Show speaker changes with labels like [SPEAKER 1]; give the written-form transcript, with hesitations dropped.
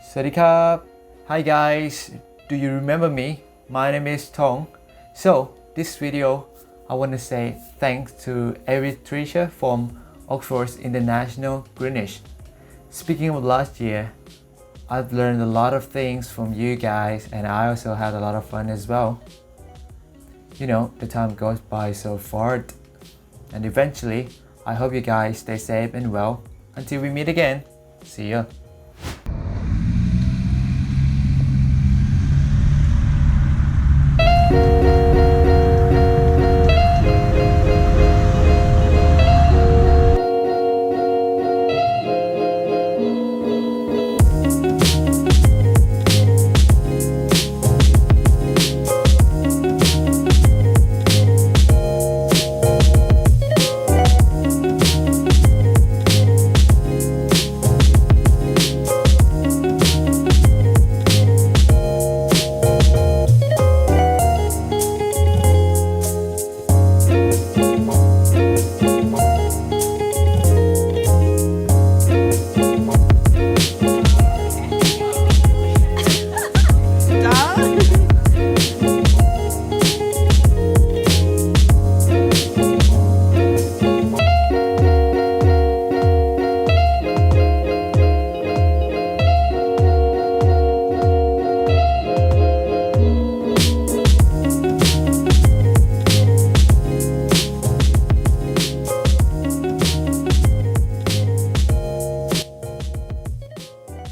[SPEAKER 1] Sawadee Hi guys, do you remember me? My name is Tong. So this video I want to say thanks to every teacher from Oxford's International Greenwich. Speaking of last year, I've learned a lot of things from you guys and I also had a lot of fun as well. You know, the time goes by so fast, and eventually I hope you guys stay safe and well until we meet again. See ya.